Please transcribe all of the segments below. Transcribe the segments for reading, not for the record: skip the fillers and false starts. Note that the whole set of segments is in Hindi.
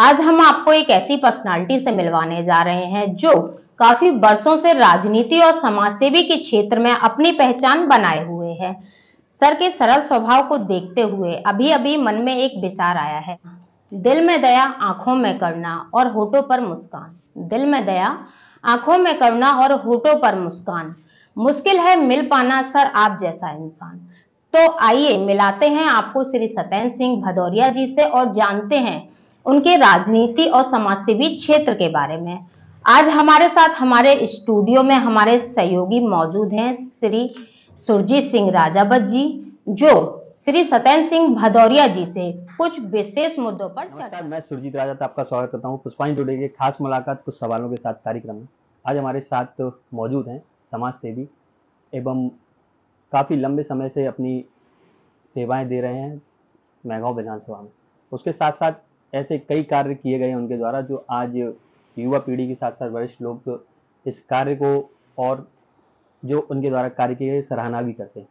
आज हम आपको एक ऐसी पर्सनालिटी से मिलवाने जा रहे हैं जो काफी वर्षों से राजनीति और समाज सेवी के क्षेत्र में अपनी पहचान बनाए हुए है। सर के सरल स्वभाव को देखते हुए अभी अभी मन में एक विचार आया है। दिल में दया, आंखों में करुणा और होठों पर मुस्कान। दिल में दया, आंखों में करुणा और होठों पर मुस्कान। मुश्किल है मिल पाना सर आप जैसा इंसान। तो आइए मिलाते हैं आपको श्री सत्येंद्र सिंह भदौरिया जी से और जानते हैं उनके राजनीति और समाजसेवी क्षेत्र के बारे में। आज हमारे साथ हमारे स्टूडियो में हमारे सहयोगी मौजूद हैं श्री सुरजीत सिंह राजावत जी, जो श्री सत्येंद्र सिंह भदौरिया जी से कुछ विशेष मुद्दों पर नमस्कार, मैं सुरजीत राजावत आपका स्वागत करता हूँ पुष्पांजलि टुडे के खास मुलाकात कुछ सवालों के साथ कार्यक्रम में। आज हमारे साथ मौजूद हैं समाज सेवी एवं काफ़ी लंबे समय से अपनी सेवाएं दे रहे हैं मैगांव विधानसभा में। उसके साथ साथ ऐसे कई कार्य किए गए हैं उनके द्वारा जो आज युवा पीढ़ी के साथ साथ वरिष्ठ लोग इस कार्य को और जो उनके द्वारा कार्य किए गए सराहना भी करते हैं।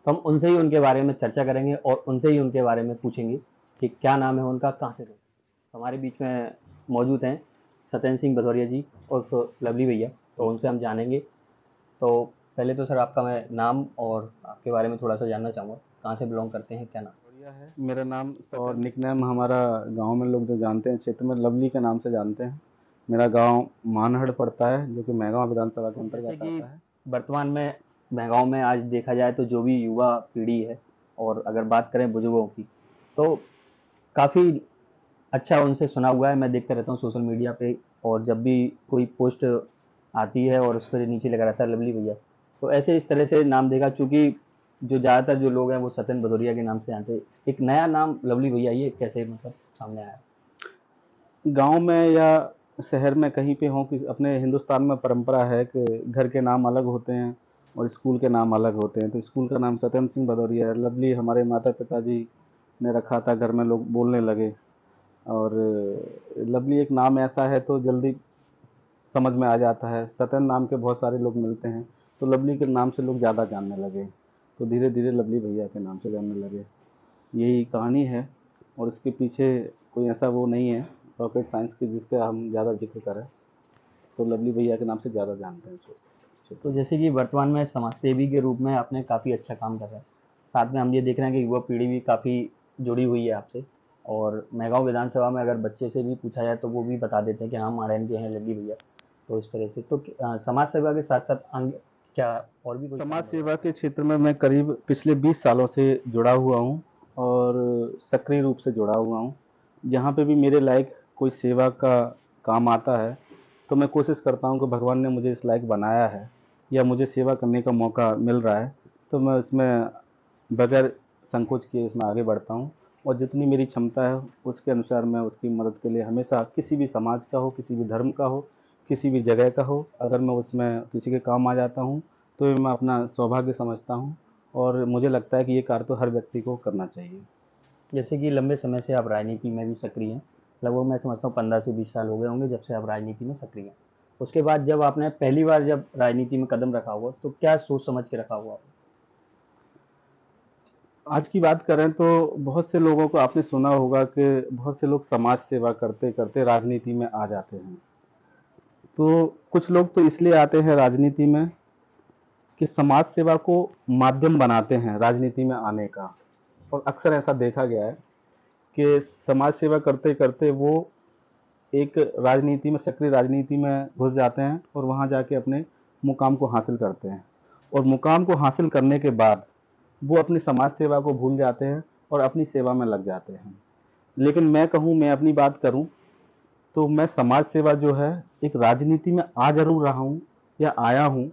तो हम उनसे ही उनके बारे में चर्चा करेंगे और उनसे ही उनके बारे में पूछेंगे कि क्या नाम है उनका, कहाँ से। हमारे बीच में मौजूद हैं सत्येंद्र सिंह भदौरिया जी और लवली भैया, तो उनसे हम जानेंगे। तो पहले तो सर आपका मैं नाम और आपके बारे में थोड़ा सा जानना चाहूँगा, कहाँ से बिलोंग करते हैं, क्या नाम। बढ़िया है मेरा नाम। और निकनेम हमारा गांव में लोग जो जानते हैं, क्षेत्र में लवली के नाम से जानते हैं। मेरा गांव मानहड़ पड़ता है जो कि मैगांव विधानसभा के जैसे अंतर्गत कि आता है। वर्तमान में मैगांव में आज देखा जाए तो जो भी युवा पीढ़ी है और अगर बात करें बुजुर्गों की, तो काफ़ी अच्छा उनसे सुना हुआ है। मैं देखता रहता हूँ सोशल मीडिया पे, और जब भी कोई पोस्ट आती है और उस पर नीचे लगा रहता है लवली भैया, तो ऐसे इस तरह से नाम देगा। चूँकि जो ज़्यादातर जो लोग हैं वो सत्येंद्र भदौरिया के नाम से जानते हैं। एक नया नाम लवली भैया, ये कैसे मतलब सामने आया? गांव में या शहर में कहीं पे हो कि अपने हिंदुस्तान में परंपरा है कि घर के नाम अलग होते हैं और स्कूल के नाम अलग होते हैं। तो स्कूल का नाम सत्येंद्र सिंह भदौरिया है। लवली हमारे माता पिताजी ने रखा था, घर में लोग बोलने लगे। और लवली एक नाम ऐसा है तो जल्दी समझ में आ जाता है। सत्यन नाम के बहुत सारे लोग मिलते हैं, तो लवली के नाम से लोग ज़्यादा जानने लगे, तो धीरे धीरे लवली भैया के नाम से जानने लगे। यही कहानी है। और इसके पीछे कोई ऐसा वो नहीं है रॉकेट साइंस की जिसका हम ज़्यादा जिक्र करें, तो लवली भैया के नाम से ज़्यादा जानते हैं। तो जैसे कि वर्तमान में समाज सेवी के रूप में आपने काफ़ी अच्छा काम कर रहा है, साथ में हम ये देख रहे हैं कि युवा पीढ़ी भी काफ़ी जुड़ी हुई है आपसे। और मैगांव विधानसभा में अगर बच्चे से भी पूछा जाए तो वो भी बता देते हैं कि हम आरएन के हैं लवली भैया। तो इस तरह से तो समाज सेवा के साथ साथ क्या और भी कोई समाज काम सेवा के क्षेत्र में मैं करीब पिछले 20 सालों से जुड़ा हुआ हूँ और सक्रिय रूप से जुड़ा हुआ हूँ। जहाँ पे भी मेरे लायक कोई सेवा का काम आता है तो मैं कोशिश करता हूँ कि भगवान ने मुझे इस लायक बनाया है या मुझे सेवा करने का मौका मिल रहा है, तो मैं इसमें बगैर संकोच किए इसमें आगे बढ़ता हूँ। और जितनी मेरी क्षमता है उसके अनुसार मैं उसकी मदद के लिए हमेशा, किसी भी समाज का हो, किसी भी धर्म का हो, किसी भी जगह का हो, अगर मैं उसमें किसी के काम आ जाता हूँ तो ये मैं अपना सौभाग्य समझता हूँ। और मुझे लगता है कि ये कार्य तो हर व्यक्ति को करना चाहिए। जैसे कि लंबे समय से आप राजनीति में भी सक्रिय हैं, लगभग मैं समझता हूँ 15 से 20 साल हो गए होंगे जब से आप राजनीति में सक्रिय हैं। उसके बाद जब आपने पहली बार जब राजनीति में कदम रखा हुआ तो क्या सोच समझ के रखा हुआ? आज की बात करें तो बहुत से लोगों को आपने सुना होगा कि बहुत से लोग समाज सेवा करते करते राजनीति में आ जाते हैं। तो कुछ लोग तो इसलिए आते हैं राजनीति में कि समाज सेवा को माध्यम बनाते हैं राजनीति में आने का। और अक्सर ऐसा देखा गया है कि समाज सेवा करते करते वो एक राजनीति में, सक्रिय राजनीति में घुस जाते हैं और वहाँ जाके अपने मुकाम को हासिल करते हैं। और मुकाम को हासिल करने के बाद वो अपनी समाज सेवा को भूल जाते हैं और अपनी सेवा में लग जाते हैं। लेकिन मैं कहूँ, मैं अपनी बात करूँ तो मैं समाज सेवा जो है, एक राजनीति में आ जरूर रहा हूँ या आया हूँ,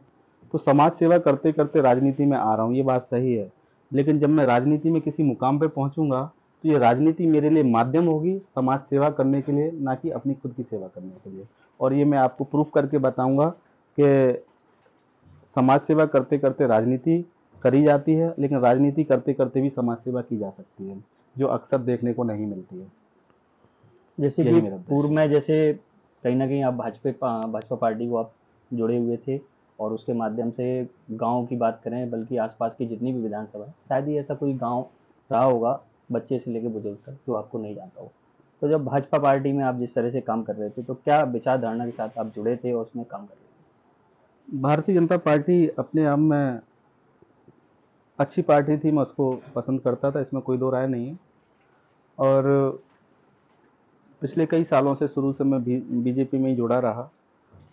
तो समाज सेवा करते करते राजनीति में आ रहा हूँ, ये बात सही है। लेकिन जब मैं राजनीति में किसी मुकाम पे पहुँचूंगा तो ये राजनीति मेरे लिए माध्यम होगी समाज सेवा करने के लिए, ना कि अपनी खुद की सेवा करने के लिए। और ये मैं आपको प्रूफ करके बताऊंगा कि समाज सेवा करते करते राजनीति करी जाती है, लेकिन राजनीति करते करते भी समाज सेवा की जा सकती है, जो अक्सर देखने को नहीं मिलती है। जैसे कि यही मेरा पूर्व उद्देश्य है। में जैसे कहीं ना कहीं आप भाजपा पार्टी को आप जुड़े हुए थे, और उसके माध्यम से गांव की बात करें बल्कि आसपास की जितनी भी विधानसभा है, शायद ही ऐसा कोई गांव रहा होगा बच्चे से लेकर बुजुर्ग तक जो आपको नहीं जानता हो। तो जब भाजपा पार्टी में आप जिस तरह से काम कर रहे थे, तो क्या विचारधारणा के साथ आप जुड़े थे और उसमें काम कर रहे थे? भारतीय जनता पार्टी अपने आप में अच्छी पार्टी थी, मैं उसको पसंद करता था, इसमें कोई दो राय नहीं है। और पिछले कई सालों से शुरू से मैं बीजेपी में ही जुड़ा रहा,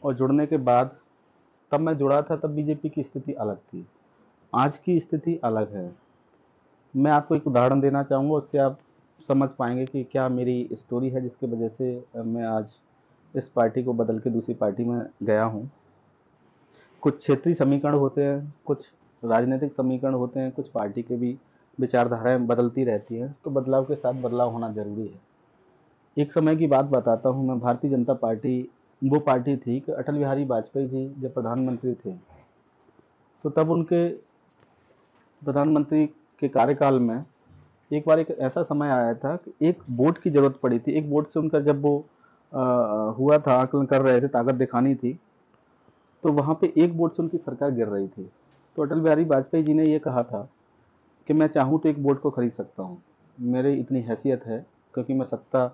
और जुड़ने के बाद तब मैं जुड़ा था तब बीजेपी की स्थिति अलग थी, आज की स्थिति अलग है। मैं आपको एक उदाहरण देना चाहूँगा, उससे आप समझ पाएंगे कि क्या मेरी स्टोरी है जिसकी वजह से मैं आज इस पार्टी को बदल के दूसरी पार्टी में गया हूँ। कुछ क्षेत्रीय समीकरण होते हैं, कुछ राजनीतिक समीकरण होते हैं, कुछ पार्टी के भी विचारधाराएं बदलती रहती हैं, तो बदलाव के साथ बदलाव होना जरूरी है। एक समय की बात बताता हूँ मैं। भारतीय जनता पार्टी वो पार्टी थी कि अटल बिहारी वाजपेयी जी जब प्रधानमंत्री थे, तो तब उनके प्रधानमंत्री के कार्यकाल में एक बार एक ऐसा समय आया था कि एक वोट की जरूरत पड़ी थी। एक वोट से उनका जब वो हुआ था, आकलन कर रहे थे, ताकत दिखानी थी, तो वहाँ पे एक वोट से उनकी सरकार गिर रही थी। तो अटल बिहारी वाजपेयी जी ने ये कहा था कि मैं चाहूँ तो एक वोट को खरीद सकता हूँ, मेरी इतनी हैसियत है, क्योंकि मैं सत्ता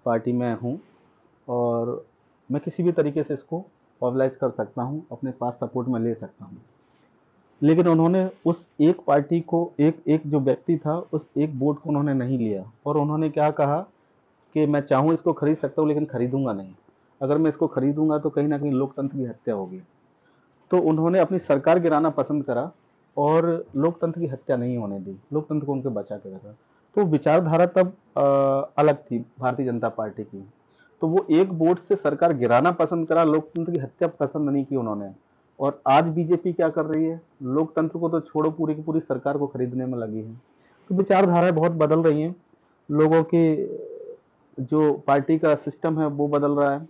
पार्टी में हूँ और मैं किसी भी तरीके से इसको मोबिलाइज कर सकता हूँ, अपने पास सपोर्ट में ले सकता हूँ। लेकिन उन्होंने उस एक पार्टी को, एक एक जो व्यक्ति था, उस एक वोट को उन्होंने नहीं लिया, और उन्होंने क्या कहा कि मैं चाहूँ इसको खरीद सकता हूँ लेकिन खरीदूंगा नहीं। अगर मैं इसको खरीदूंगा तो कहीं ना कहीं लोकतंत्र की हत्या होगी। तो उन्होंने अपनी सरकार गिराना पसंद करा और लोकतंत्र की हत्या नहीं होने दी, लोकतंत्र को उनके बचा के रखा। तो विचारधारा तब अलग थी भारतीय जनता पार्टी की। तो वो एक वोट से सरकार गिराना पसंद करा, लोकतंत्र की हत्या पसंद नहीं की उन्होंने। और आज बीजेपी क्या कर रही है, लोकतंत्र को तो छोड़ो, पूरी की पूरी सरकार को खरीदने में लगी है। तो विचारधाराएं बहुत बदल रही हैं, लोगों की जो पार्टी का सिस्टम है वो बदल रहा है।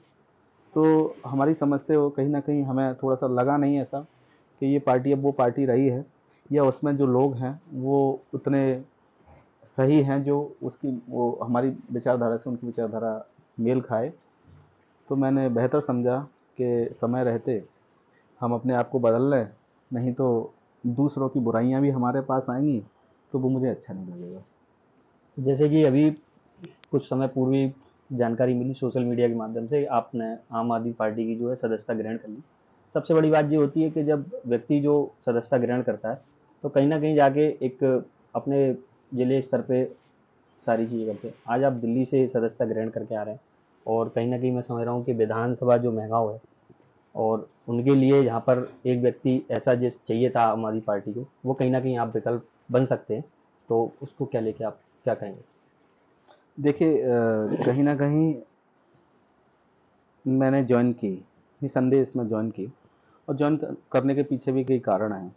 तो हमारी समझ से वो कहीं ना कहीं हमें थोड़ा सा लगा नहीं ऐसा कि ये पार्टी अब वो पार्टी रही है, या उसमें जो लोग हैं वो उतने सही हैं जो उसकी वो हमारी विचारधारा से उनकी विचारधारा मेल खाए। तो मैंने बेहतर समझा कि समय रहते हम अपने आप को बदल लें, नहीं तो दूसरों की बुराइयां भी हमारे पास आएंगी, तो वो मुझे अच्छा नहीं लगेगा। जैसे कि अभी कुछ समय पूर्व ही जानकारी मिली सोशल मीडिया के माध्यम से, आपने आम आदमी पार्टी की जो है सदस्यता ग्रहण कर ली। सबसे बड़ी बात ये होती है कि जब व्यक्ति जो सदस्यता ग्रहण करता है, तो कहीं ना कहीं जाके एक अपने जिले स्तर पे सारी चीज़ें करते हैं। आज आप दिल्ली से सदस्यता ग्रहण करके आ रहे हैं, और कहीं ना कहीं मैं समझ रहा हूँ कि विधानसभा जो महंगाव है, और उनके लिए यहाँ पर एक व्यक्ति ऐसा जिस चाहिए था आम आदमी पार्टी को, वो कहीं ना कहीं आप विकल्प बन सकते हैं। तो उसको क्या लेके आप क्या कहेंगे? देखिए, कहीं ना कहीं मैंने ज्वाइन की, निसंदेह इसमें ज्वाइन की, और ज्वाइन करने के पीछे भी कई कारण हैं।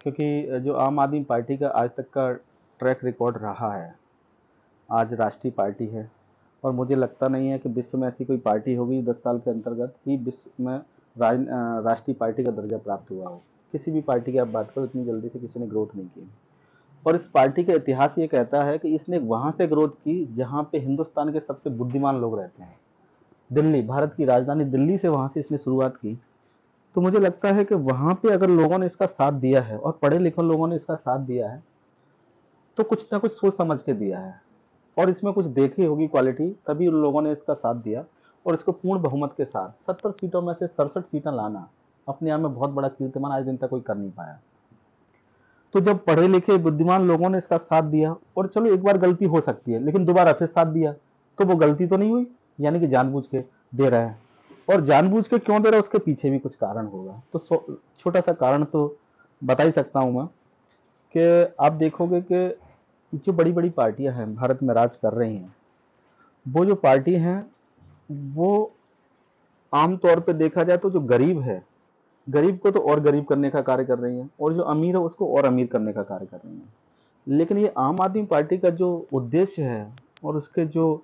क्योंकि जो आम आदमी पार्टी का आज तक का ट्रैक रिकॉर्ड रहा है, आज राष्ट्रीय पार्टी है, और मुझे लगता नहीं है कि विश्व में ऐसी कोई पार्टी होगी 10 साल के अंतर्गत ही विश्व में राष्ट्रीय पार्टी का दर्जा प्राप्त हुआ हो। किसी भी पार्टी की आप बात करो, इतनी जल्दी से किसी ने ग्रोथ नहीं की। और इस पार्टी का इतिहास ये कहता है कि इसने वहां से ग्रोथ की जहां पे हिंदुस्तान के सबसे बुद्धिमान लोग रहते हैं। दिल्ली, भारत की राजधानी दिल्ली से, वहां से इसने शुरुआत की। तो मुझे लगता है कि वहां पे अगर लोगों ने इसका साथ दिया है, और पढ़े लिखे लोगों ने इसका साथ दिया है, तो कुछ ना कुछ सोच समझ के दिया है, और इसमें कुछ देखी होगी क्वालिटी, तभी उन लोगों ने इसका साथ दिया। और इसको पूर्ण बहुमत के साथ 70 सीटों में से 67 सीटें लाना अपने आप में बहुत बड़ा कीर्तिमान आज दिन तक कोई कर नहीं पाया। तो जब पढ़े लिखे बुद्धिमान लोगों ने इसका साथ दिया, और चलो एक बार गलती हो सकती है, लेकिन दोबारा फिर साथ दिया, तो वो गलती तो नहीं हुई, यानी कि जानबूझ के दे रहा है। और जानबूझ के क्यों दे रहा है, उसके पीछे भी कुछ कारण होगा। तो छोटा सा कारण तो बता ही सकता हूं मैं, कि आप देखोगे कि जो बड़ी बड़ी पार्टियां हैं भारत में राज कर रही हैं, वो जो पार्टी हैं वो आम तौर पे देखा जाए तो जो गरीब है, गरीब को तो और गरीब करने का कार्य कर रही है, और जो अमीर है उसको और अमीर करने का कार्य कर रही है। लेकिन ये आम आदमी पार्टी का जो उद्देश्य है, और उसके जो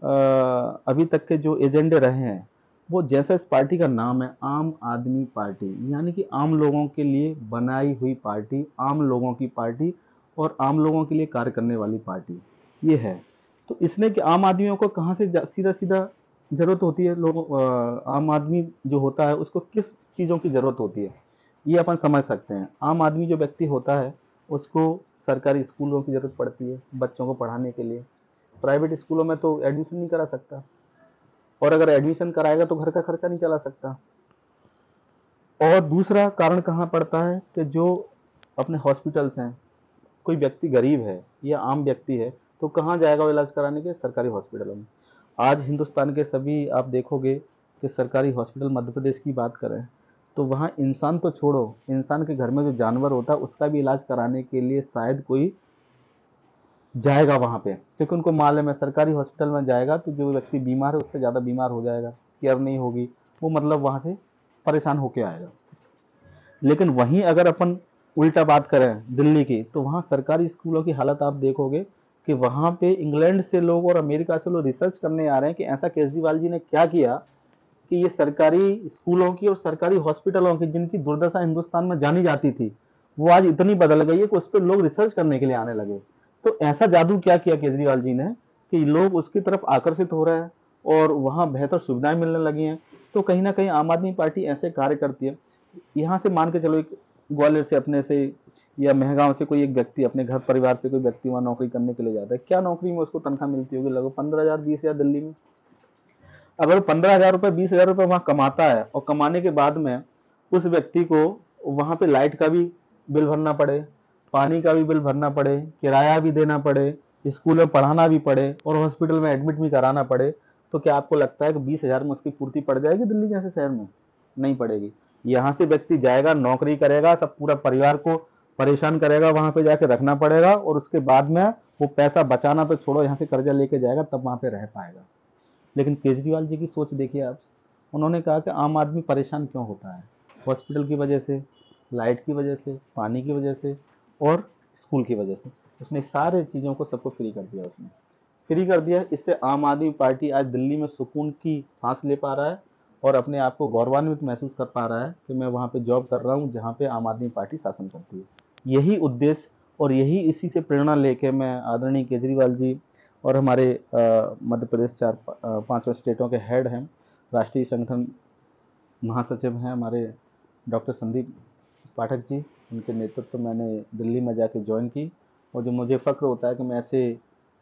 अभी तक के जो एजेंडे रहे हैं, वो जैसा इस पार्टी का नाम है आम आदमी पार्टी, यानी कि आम लोगों के लिए बनाई हुई पार्टी, आम लोगों की पार्टी, और आम लोगों के लिए कार्य करने वाली पार्टी ये है। तो इसने कि आम आदमियों को कहाँ से सीधा सीधा जरूरत होती है, लोगों आम आदमी जो होता है उसको किस चीज़ों की जरूरत होती है, ये अपन समझ सकते हैं। आम आदमी जो व्यक्ति होता है उसको सरकारी स्कूलों की जरूरत पड़ती है बच्चों को पढ़ाने के लिए, प्राइवेट स्कूलों में तो एडमिशन नहीं करा सकता, और अगर एडमिशन कराएगा तो घर का खर्चा नहीं चला सकता। और दूसरा कारण कहाँ पड़ता है कि जो अपने हॉस्पिटल्स हैं, कोई व्यक्ति गरीब है या आम व्यक्ति है तो कहाँ जाएगा वो इलाज कराने के? सरकारी हॉस्पिटलों में। आज हिंदुस्तान के सभी आप देखोगे कि सरकारी हॉस्पिटल, मध्य प्रदेश की बात करें तो वहाँ इंसान तो छोड़ो, इंसान के घर में जो जानवर होता है उसका भी इलाज कराने के लिए शायद कोई जाएगा वहाँ पे, क्योंकि उनको मालूम है सरकारी हॉस्पिटल में जाएगा तो जो व्यक्ति बीमार है उससे ज़्यादा बीमार हो जाएगा, केयर नहीं होगी, वो मतलब वहाँ से परेशान होके आएगा। लेकिन वहीं अगर अपन उल्टा बात करें दिल्ली की, तो वहाँ सरकारी स्कूलों की हालत आप देखोगे कि वहाँ पे इंग्लैंड से लोग और अमेरिका से लोग रिसर्च करने आ रहे हैं कि ऐसा केजरीवाल जी ने क्या किया कि ये सरकारी स्कूलों की और सरकारी हॉस्पिटलों की, जिनकी दुर्दशा हिंदुस्तान में जानी जाती थी, वो आज इतनी बदल गई है कि उस पर लोग रिसर्च करने के लिए आने लगे। तो ऐसा जादू क्या किया केजरीवाल जी ने कि लोग उसकी तरफ आकर्षित हो रहे हैं और वहाँ बेहतर सुविधाएं मिलने लगी हैं। तो कहीं ना कहीं आम आदमी पार्टी ऐसे कार्य करती है। यहाँ से मान के चलो एक ग्वालियर से अपने से या मेहगांव से कोई एक व्यक्ति अपने घर परिवार से कोई व्यक्ति वहाँ नौकरी करने के लिए जाता है, क्या नौकरी में उसको तनख्वाह मिलती होगी? लगभग 15,000 20,000 दिल्ली में। अगर 15,000 रुपये 20,000 रुपये वहाँ कमाता है और कमाने के बाद में उस व्यक्ति को वहाँ पे लाइट का भी बिल भरना पड़े, पानी का भी बिल भरना पड़े, किराया भी देना पड़े, स्कूल में पढ़ाना भी पड़े और हॉस्पिटल में एडमिट भी कराना पड़े, तो क्या आपको लगता है कि 20,000 में उसकी पूर्ति पड़ जाएगी दिल्ली जैसे शहर में? नहीं पड़ेगी। यहाँ से व्यक्ति जाएगा, नौकरी करेगा, सब पूरा परिवार को परेशान करेगा, वहां पे जाके रखना पड़ेगा और उसके बाद में वो पैसा बचाना तो छोड़ो, यहाँ से कर्जा लेके जाएगा तब वहां पे रह पाएगा। लेकिन केजरीवाल जी की सोच देखिए आप, उन्होंने कहा कि आम आदमी परेशान क्यों होता है? हॉस्पिटल की वजह से, लाइट की वजह से, पानी की वजह से और स्कूल की वजह से। उसने सारे चीज़ों को सबको फ्री कर दिया, उसने फ्री कर दिया। इससे आम आदमी पार्टी आज दिल्ली में सुकून की सांस ले पा रहा है और अपने आप को गौरवान्वित महसूस कर पा रहा है कि मैं वहाँ पे जॉब कर रहा हूँ जहाँ पे आम आदमी पार्टी शासन करती है। यही उद्देश्य और यही इसी से प्रेरणा लेके मैं आदरणीय केजरीवाल जी और हमारे मध्य प्रदेश 4-5 स्टेटों के हेड हैं, राष्ट्रीय संगठन महासचिव हैं हमारे डॉक्टर संदीप पाठक जी, उनके नेतृत्व मैंने दिल्ली में जाके ज्वाइन की। और जो मुझे फ़ख्र होता है कि मैं ऐसे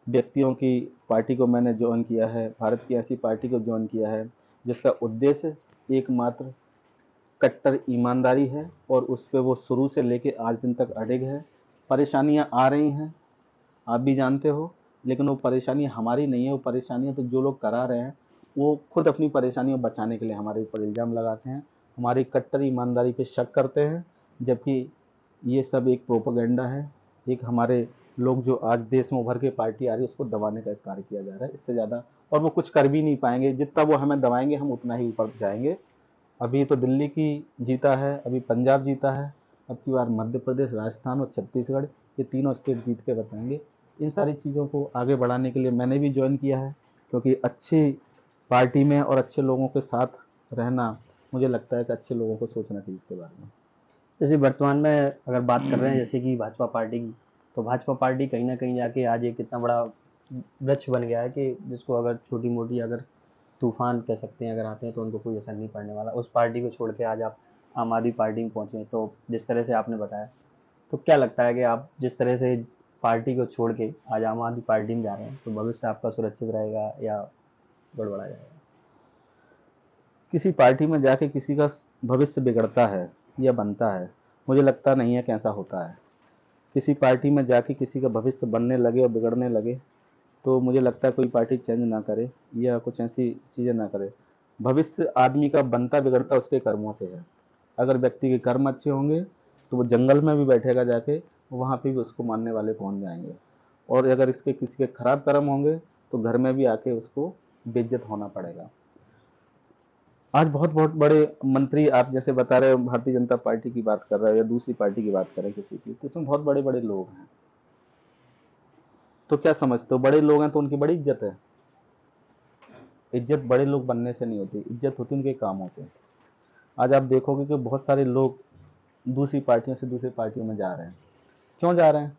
व्यक्तियों की पार्टी को मैंने ज्वाइन किया है, भारत की ऐसी पार्टी को ज्वाइन किया है जिसका उद्देश्य एकमात्र कट्टर ईमानदारी है और उस पर वो शुरू से लेके आज दिन तक अडिग है। परेशानियां आ रही हैं, आप भी जानते हो, लेकिन वो परेशानियां हमारी नहीं है, वो परेशानियां तो जो लोग करा रहे हैं वो खुद अपनी परेशानियों बचाने के लिए हमारे ऊपर इल्ज़ाम लगाते हैं, हमारी कट्टर ईमानदारी पे शक करते हैं, जबकि ये सब एक प्रोपेगेंडा है, एक हमारे लोग जो आज देश में उभर के पार्टी आ रही है उसको दबाने का एक कार्य किया जा रहा है। इससे ज़्यादा और वो कुछ कर भी नहीं पाएंगे, जितना वो हमें दबाएंगे हम उतना ही ऊपर जाएंगे। अभी तो दिल्ली की जीता है, अभी पंजाब जीता है, अब की बार मध्य प्रदेश, राजस्थान और छत्तीसगढ़, ये तीनों स्टेट जीत के बताएंगे। इन सारी चीज़ों को आगे बढ़ाने के लिए मैंने भी ज्वाइन किया है, क्योंकि अच्छी पार्टी में और अच्छे लोगों के साथ रहना, मुझे लगता है कि अच्छे लोगों को सोचना चाहिए इसके बारे में। जैसे वर्तमान में अगर बात कर रहे हैं जैसे कि भाजपा पार्टी की, तो भाजपा पार्टी कहीं ना कहीं जाके आज एक इतना बड़ा वृक्ष बन गया है कि जिसको अगर छोटी मोटी अगर तूफान कह सकते हैं अगर आते हैं तो उनको कोई असर नहीं पड़ने वाला। उस पार्टी को छोड़ के आज आप आम आदमी पार्टी में पहुंचे, तो जिस तरह से आपने बताया, तो क्या लगता है कि आप जिस तरह से पार्टी को छोड़ के आज आम आदमी पार्टी में जा रहे हैं तो भविष्य आपका सुरक्षित रहेगा या गड़बड़ा जाएगा? किसी पार्टी में जाके किसी का भविष्य बिगड़ता है या बनता है, मुझे लगता नहीं है कि ऐसा होता है। किसी पार्टी में जाके किसी का भविष्य बनने लगे और बिगड़ने लगे तो मुझे लगता है कोई पार्टी चेंज ना करे या कुछ ऐसी चीज़ें ना करे। भविष्य आदमी का बनता बिगड़ता उसके कर्मों से है। अगर व्यक्ति के कर्म अच्छे होंगे तो वो जंगल में भी बैठेगा जाके, वहाँ पे भी उसको मानने वाले पहुँच जाएंगे, और अगर इसके किसी के खराब कर्म होंगे तो घर में भी आके उसको बेइज्जत होना पड़ेगा। आज बहुत बहुत बड़े मंत्री, आप जैसे बता रहे हो भारतीय जनता पार्टी की बात कर रहे हो या दूसरी पार्टी की बात करें किसी की, तो इसमें बहुत बड़े बड़े लोग हैं। तो क्या समझते हो, बड़े लोग हैं तो उनकी बड़ी इज्जत है? इज्जत बड़े लोग बनने से नहीं होती, इज्जत होती उनके कामों से। आज आप देखोगे कि बहुत सारे लोग दूसरी पार्टियों से दूसरी पार्टियों में जा रहे हैं। क्यों जा रहे हैं?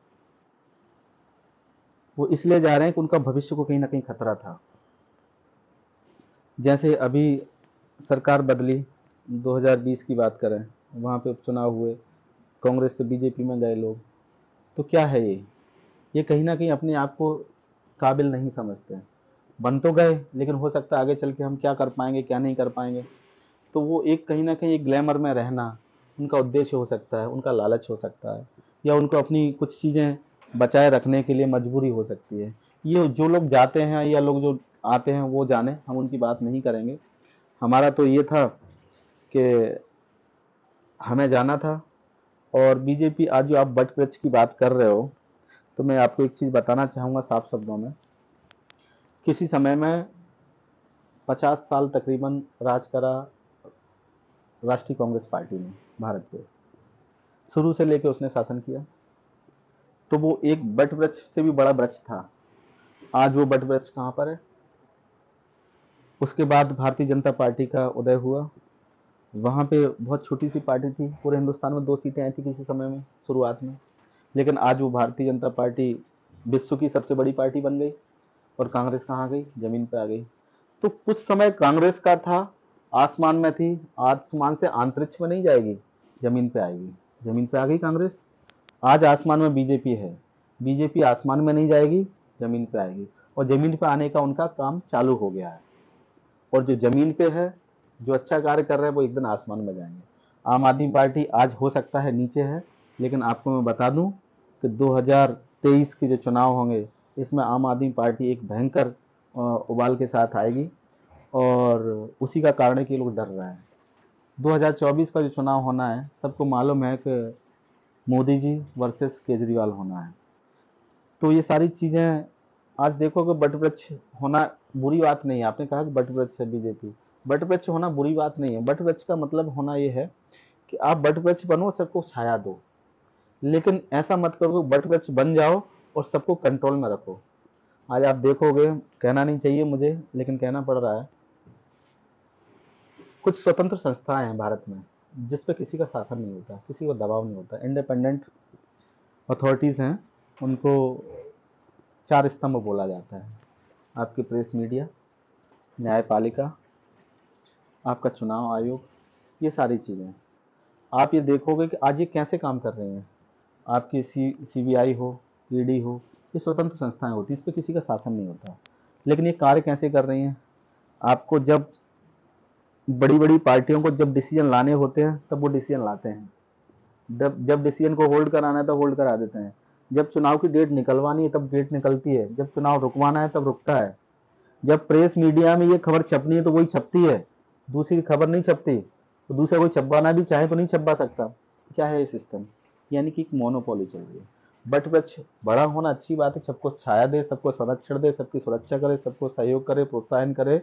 वो इसलिए जा रहे हैं कि उनका भविष्य को कहीं ना कहीं खतरा था। जैसे अभी सरकार बदली, 2020 की बात करें, वहाँ पे उपचुनाव हुए, कांग्रेस से बीजेपी में गए लोग, तो क्या है ये कहीं ना कहीं अपने आप को काबिल नहीं समझते हैं। बन तो गए, लेकिन हो सकता है आगे चल के हम क्या कर पाएंगे क्या नहीं कर पाएंगे। तो वो एक कहीं ना कहीं एक ग्लैमर में रहना उनका उद्देश्य हो सकता है, उनका लालच हो सकता है, या उनको अपनी कुछ चीज़ें बचाए रखने के लिए मजबूरी हो सकती है। ये जो लोग जाते हैं या लोग जो आते हैं वो जाने, हम उनकी बात नहीं करेंगे। हमारा तो ये था कि हमें जाना था। और बीजेपी, आज जो आप बट वृक्ष की बात कर रहे हो, तो मैं आपको एक चीज़ बताना चाहूँगा साफ शब्दों में। किसी समय में 50 साल तकरीबन राज करा राष्ट्रीय कांग्रेस पार्टी ने भारत पे, शुरू से लेकर उसने शासन किया। तो वो एक बट वृक्ष से भी बड़ा वृक्ष था। आज वो बट वृक्ष कहाँ पर है? उसके बाद भारतीय जनता पार्टी का उदय हुआ। वहाँ पे बहुत छोटी सी पार्टी थी, पूरे हिंदुस्तान में 2 सीटें आई थी किसी समय में शुरुआत में, लेकिन आज वो भारतीय जनता पार्टी विश्व की सबसे बड़ी पार्टी बन गई। और कांग्रेस कहाँ गई? जमीन पे आ गई। तो कुछ समय कांग्रेस का था, आसमान में थी, आसमान से अंतरिक्ष में नहीं जाएगी, जमीन पे आएगी। जमीन पे आ गई कांग्रेस। आज आसमान में बीजेपी है, बीजेपी आसमान में नहीं जाएगी, जमीन पे आएगी। और जमीन पे आने का उनका काम चालू हो गया है। और जो जमीन पे है, जो अच्छा कार्य कर रहे हैं, वो एक दिन आसमान में जाएंगे। आम आदमी पार्टी आज हो सकता है नीचे है, लेकिन आपको मैं बता दूं कि 2023 के जो चुनाव होंगे, इसमें आम आदमी पार्टी एक भयंकर उबाल के साथ आएगी। और उसी का कारण है कि लोग डर रहे हैं। 2024 का जो चुनाव होना है, सबको मालूम है कि मोदी जी वर्सेस केजरीवाल होना है। तो ये सारी चीज़ें आज देखो कि बट वृक्ष होना बुरी बात नहीं है। आपने कहा कि बट वृक्ष है बीजेपी, बट वृक्ष होना बुरी बात नहीं है। बट वृक्ष का मतलब होना ये है कि आप बट वृक्ष बनो, सबको छाया दो, लेकिन ऐसा मत करो बट वृक्ष बन जाओ और सबको कंट्रोल में रखो। आज आप देखोगे, कहना नहीं चाहिए मुझे लेकिन कहना पड़ रहा है, कुछ स्वतंत्र संस्थाएं हैं भारत में जिस पे किसी का शासन नहीं होता, किसी को दबाव नहीं होता। इंडिपेंडेंट अथॉरिटीज़ हैं, उनको 4 स्तंभ बोला जाता है। आपकी प्रेस मीडिया, न्यायपालिका, आपका चुनाव आयोग, ये सारी चीज़ें। आप ये देखोगे कि आज ये कैसे काम कर रही हैं। आपकी सीबीआई हो, ईडी हो, ये स्वतंत्र संस्थाएं होती हैं, इस पर किसी का शासन नहीं होता। लेकिन ये कार्य कैसे कर रही हैं? आपको जब बड़ी बड़ी पार्टियों को जब डिसीजन लाने होते हैं, तब वो डिसीजन लाते हैं। जब डिसीजन को होल्ड कराना है, तब होल्ड करा देते हैं। जब चुनाव की डेट निकलवानी है, तब डेट निकलती है। जब चुनाव रुकवाना है, तब रुकता है। जब प्रेस मीडिया में ये खबर छपनी है, तो वही छपती है, दूसरी खबर नहीं छपती। तो दूसरा कोई छपवाना भी चाहे तो नहीं छपवा सकता। क्या है ये सिस्टम? यानी कि एक मोनोपोली चल रही है। बट वृक्ष बड़ा होना अच्छी बात है, सबको छाया दे, सबको संरक्षण दे, सबकी सुरक्षा करे, सबको सहयोग करे, प्रोत्साहन करे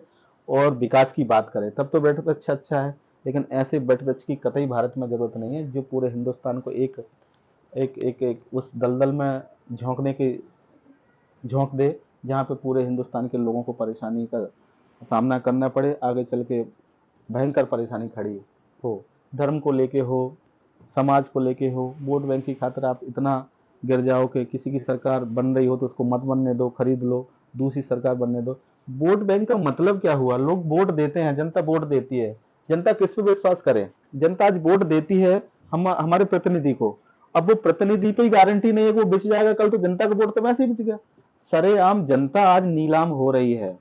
और विकास की बात करे, तब तो बट वृक्ष अच्छा है। लेकिन ऐसे बट वृक्ष की कतई भारत में जरूरत नहीं है, जो पूरे हिंदुस्तान को एक एक एक एक उस दलदल में झोंक दे, जहाँ पे पूरे हिंदुस्तान के लोगों को परेशानी का सामना करना पड़े, आगे चल के भयंकर परेशानी खड़ी हो। धर्म को लेके हो, समाज को लेके हो, वोट बैंक की खातिर आप इतना गिर जाओ कि किसी की सरकार बन रही हो तो उसको मत बनने दो, खरीद लो, दूसरी सरकार बनने दो। वोट बैंक का मतलब क्या हुआ? लोग वोट देते हैं, जनता वोट देती है। जनता किस पे विश्वास करे? जनता आज वोट देती है हमारे प्रतिनिधि को। अब वो प्रतिनिधि पे ही गारंटी नहीं है कि वो बिक जाएगा कल, तो जनता का वोट तो वैसे ही बिक गया। सरेआम जनता आज नीलाम हो रही है।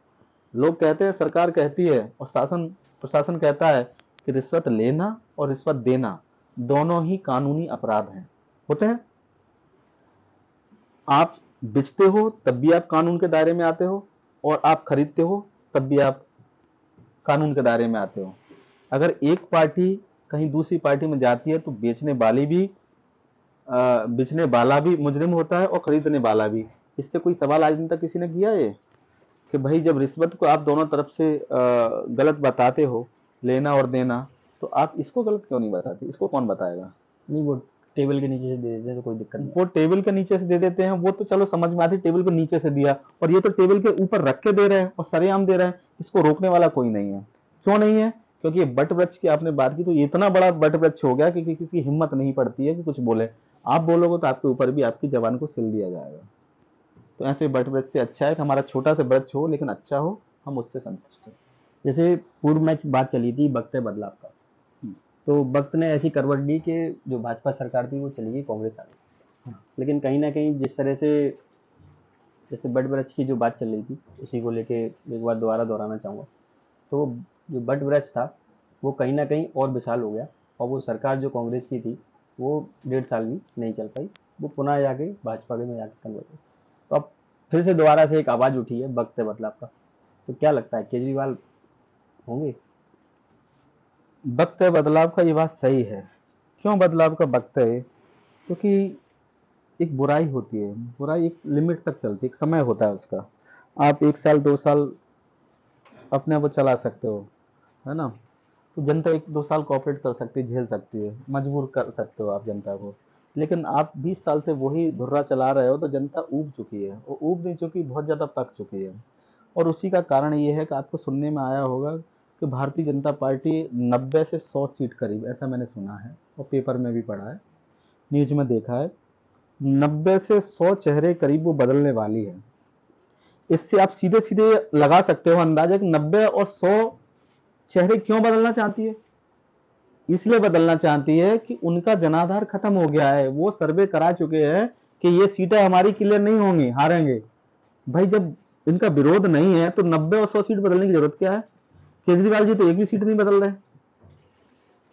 लोग कहते हैं, सरकार कहती है और शासन प्रशासन कहता है कि रिश्वत लेना और रिश्वत देना दोनों ही कानूनी अपराध हैं, होते हैं। आप बेचते हो तब भी आप कानून के दायरे में आते हो, और आप खरीदते हो तब भी आप कानून के दायरे में आते हो। अगर एक पार्टी कहीं दूसरी पार्टी में जाती है, तो बेचने वाला भी मुजरिम होता है और खरीदने वाला भी। इससे कोई सवाल आज तक किसी ने किया है कि भाई जब रिश्वत को आप दोनों तरफ से गलत बताते हो, लेना और देना, तो आप इसको गलत क्यों नहीं बताते? इसको कौन बताएगा? नहीं, वो टेबल के नीचे से दे देते हैं तो कोई दिक्कत नहीं। वो टेबल के नीचे से दे देते हैं, वो तो चलो समझ में आती, टेबल के नीचे से दिया, और ये तो टेबल के ऊपर रख के दे रहे हैं और सरेआम दे रहे हैं। इसको रोकने वाला कोई नहीं है। क्यों नहीं है? क्योंकि ये बट वृक्ष की आपने बात की, तो इतना बड़ा बट वृक्ष हो गया कि किसी की हिम्मत नहीं पड़ती है कि कुछ बोले। आप बोलोगे तो आपके ऊपर भी आपकी जबान को सिल दिया जाएगा। तो ऐसे बट वृक्ष से अच्छा है कि हमारा छोटा सा वृक्ष हो, लेकिन अच्छा हो, हम उससे संतुष्ट हैं। जैसे पूर्व में बात चली थी वक्त बदलाव का, तो वक्त ने ऐसी करवट ली कि जो भाजपा सरकार थी वो चली गई, कांग्रेस आ गई। लेकिन कहीं ना कहीं जिस तरह से जैसे बट वृक्ष की जो बात चल रही थी, उसी को लेके एक बार दोबारा दोहराना चाहूँगा। तो जो बट वृक्ष था वो कहीं ना कहीं और विशाल हो गया, और वो सरकार जो कांग्रेस की थी वो 1.5 साल भी नहीं चल पाई, वो पुनः जाके भाजपा के में जाके कन्वर्ट हुई। तो अब फिर से दोबारा से एक आवाज़ उठी है वक्त है बदलाव का। तो क्या लगता है, केजरीवाल होंगे? वक्त है बदलाव का, ये बात सही है। क्यों बदलाव का वक्त है? क्योंकि एक बुराई होती है, बुराई एक लिमिट तक चलती है, एक समय होता है उसका। आप 1 साल 2 साल अपने आप को चला सकते हो, है ना। तो जनता 1 2 साल कोऑपरेट कर सकती है, झेल सकती है, मजबूर कर सकते हो आप जनता को। लेकिन आप 20 साल से वही धुर्रा चला रहे हो तो जनता ऊब चुकी है, और ऊब नहीं चुकी, बहुत ज़्यादा पक चुकी है। और उसी का कारण ये है कि आपको सुनने में आया होगा कि भारतीय जनता पार्टी 90 से 100 सीट करीब, ऐसा मैंने सुना है और पेपर में भी पढ़ा है, न्यूज में देखा है, 90 से 100 चेहरे करीब वो बदलने वाली है। इससे आप सीधे सीधे लगा सकते हो अंदाजा कि 90 और 100 चेहरे क्यों बदलना चाहती है। इसलिए बदलना चाहती है कि उनका जनाधार खत्म हो गया है। वो सर्वे करा चुके हैं कि ये सीटें हमारी क्लियर नहीं होंगी, हारेंगे। भाई जब इनका विरोध नहीं है तो 90 और 100 सीट बदलने की जरूरत क्या है? केजरीवाल जी तो एक भी सीट नहीं बदल रहे।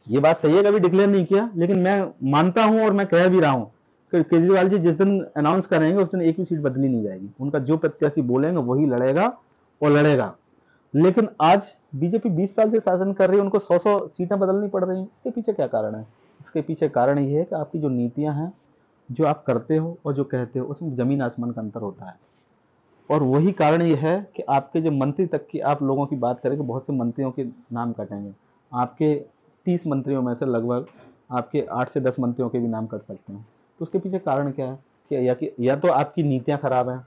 ये बात सही है, कभी डिक्लेयर नहीं किया, लेकिन मैं मानता हूं और मैं कह भी रहा हूं कि केजरीवाल जी जिस दिन अनाउंस करेंगे उस दिन एक भी सीट बदली नहीं जाएगी। उनका जो प्रत्याशी बोलेंगे वही लड़ेगा और लड़ेगा। लेकिन आज बीजेपी 20 साल से शासन कर रही है, उनको 100 सीटें बदलनी पड़ रही हैं। इसके पीछे क्या कारण है? इसके पीछे कारण ये है कि आपकी जो नीतियां हैं, जो आप करते हो और जो कहते हो, उसमें जमीन आसमान का अंतर होता है। और वही कारण ये है कि आपके जो मंत्री तक की आप लोगों की बात करें कि बहुत से मंत्रियों के नाम कटेंगे, आपके 30 मंत्रियों में से लगभग आपके 8 से 10 मंत्रियों के भी नाम कट सकते हैं। तो उसके पीछे कारण क्या है कि या तो आपकी नीतियां खराब हैं,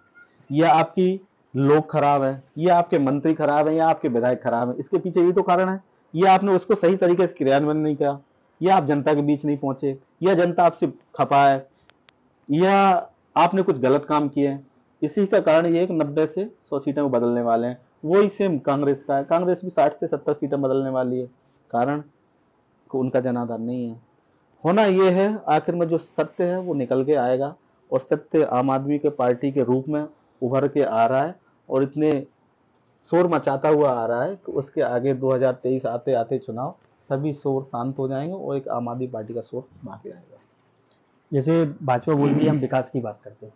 या आपकी लोग खराब है, या आपके मंत्री खराब है, या आपके विधायक खराब है। इसके पीछे ये तो कारण है। या आपने उसको सही तरीके से क्रियान्वयन नहीं किया, या आप जनता के बीच नहीं पहुंचे, या जनता आपसे खपा है, या आपने कुछ गलत काम किए हैं। इसी का कारण ये है कि 90 से 100 सीटें वो बदलने वाले हैं। वही सेम कांग्रेस का है, कांग्रेस भी 60 से 70 सीटें बदलने वाली है। कारण को उनका जनाधार नहीं है। होना ये है आखिर में जो सत्य है वो निकल के आएगा, और सत्य आम आदमी के पार्टी के रूप में उभर के आ रहा है, और इतने शोर मचाता हुआ आ रहा है कि उसके आगे 2023 आते आते चुनाव सभी शोर शांत हो जाएंगे और एक आम आदमी पार्टी का शोर बाकी रहेगा। जैसे भाजपा बोलती है हम विकास की बात करते हैं,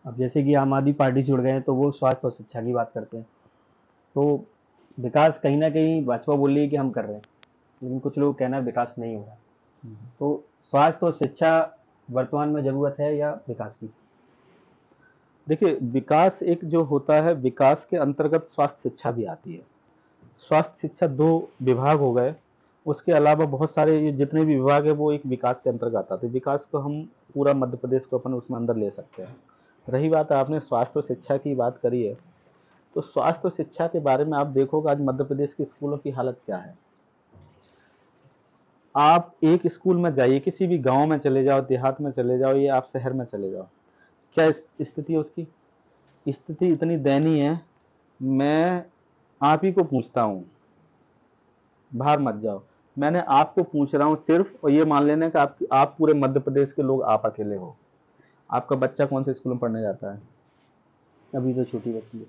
अब जैसे कि आम आदमी पार्टी जुड़ गए हैं तो वो स्वास्थ्य और शिक्षा की बात करते हैं। तो विकास कहीं ना कहीं भाजपा बोल रही है कि हम कर रहे हैं, लेकिन कुछ लोग कहना है विकास नहीं हो रहा। तो स्वास्थ्य और शिक्षा वर्तमान में जरूरत है या विकास की? देखिए, विकास एक जो होता है, विकास के अंतर्गत स्वास्थ्य शिक्षा भी आती है। स्वास्थ्य शिक्षा 2 विभाग हो गए, उसके अलावा बहुत सारे ये जितने भी विभाग है वो एक विकास के अंतर्गत आते हैं। विकास को हम पूरा मध्य प्रदेश को अपन उसमें अंदर ले सकते हैं। रही बात आपने स्वास्थ्य और शिक्षा की बात करी है, तो स्वास्थ्य और शिक्षा के बारे में आप देखोगे आज मध्य प्रदेश के स्कूलों की हालत क्या है। आप एक स्कूल में जाइए, किसी भी गांव में चले जाओ, देहात में चले जाओ, या आप शहर में चले जाओ, क्या स्थिति है उसकी? स्थिति इतनी दयनीय है, मैं आप ही को पूछता हूँ, बाहर मत जाओ, मैंने आपको पूछ रहा हूँ सिर्फ, और ये मान लेना कि आप पूरे मध्य प्रदेश के लोग आप अकेले हो। आपका बच्चा कौन से स्कूल में पढ़ने जाता है? अभी तो छोटी बच्ची है,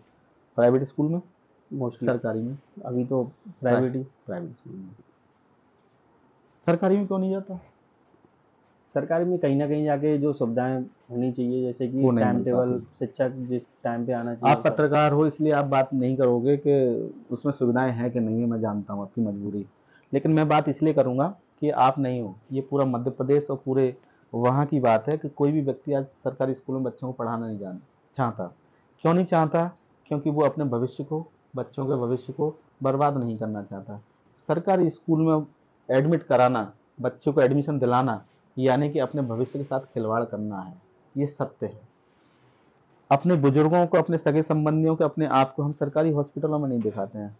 प्राइवेट स्कूल में, मोस्टली सरकारी में? अभी तो प्राइवेट ही। प्राइवेट स्कूल में। सरकारी में क्यों नहीं जाता? सरकारी में कहीं ना कहीं जाके जो सुविधाएं होनी चाहिए, जैसे कि वो नहीं टाइम मिल टेबल, पाती। शिक्षक जिस टाइम पे आना चाहिए। आप पत्रकार हो इसलिए आप बात नहीं करोगे कि उसमें सुविधाएं हैं कि नहीं है, मैं जानता हूँ आपकी मजबूरी, लेकिन मैं बात इसलिए करूंगा कि आप नहीं हो, ये पूरा मध्य प्रदेश और पूरे वहाँ की बात है कि कोई भी व्यक्ति आज सरकारी स्कूलों में बच्चों को पढ़ाना नहीं चाहता। क्यों नहीं चाहता? क्योंकि वो अपने भविष्य को, बच्चों के भविष्य को बर्बाद नहीं करना चाहता। सरकारी स्कूल में एडमिट कराना, बच्चों को एडमिशन दिलाना, यानी कि अपने भविष्य के साथ खिलवाड़ करना है, ये सत्य है। अपने बुजुर्गों को, अपने सगे संबंधियों को, अपने आप को हम सरकारी हॉस्पिटलों में नहीं दिखाते हैं।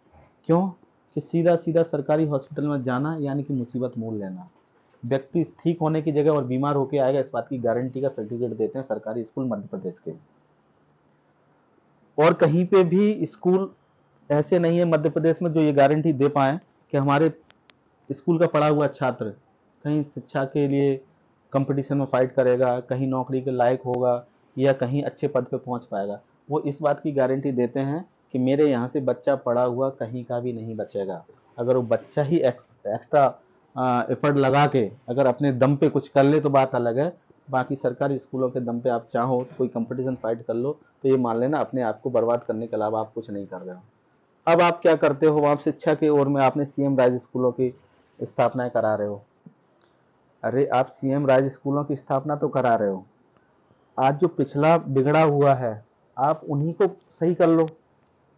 क्यों? कि सीधा सीधा सरकारी हॉस्पिटल में जाना यानी कि मुसीबत मोल लेना। व्यक्ति ठीक होने की जगह और बीमार होकर आएगा, इस बात की गारंटी का सर्टिफिकेट देते हैं सरकारी स्कूल मध्य प्रदेश के। और कहीं पे भी स्कूल ऐसे नहीं है मध्य प्रदेश में जो ये गारंटी दे पाए कि हमारे स्कूल का पढ़ा हुआ छात्र कहीं शिक्षा के लिए कंपटीशन में फाइट करेगा, कहीं नौकरी के लायक होगा, या कहीं अच्छे पद पे पहुंच पाएगा। वो इस बात की गारंटी देते हैं कि मेरे यहाँ से बच्चा पढ़ा हुआ कहीं का भी नहीं बचेगा। अगर वो बच्चा ही एक्स्ट्रा एफर्ट लगा के अगर अपने दम पे कुछ कर ले तो बात अलग है। बाकी सरकारी स्कूलों के दम पे आप चाहो तो कोई कंपटीशन फाइट कर लो तो ये मान लेना अपने आप को बर्बाद करने के अलावा आप कुछ नहीं कर रहे हो। अब आप क्या करते हो, आप शिक्षा की ओर में आपने सीएम राज स्कूलों की स्थापना करा रहे हो। अरे आप सीएम राज स्कूलों की स्थापना तो करा रहे हो, आज जो पिछला बिगड़ा हुआ है आप उन्हीं को सही कर लो।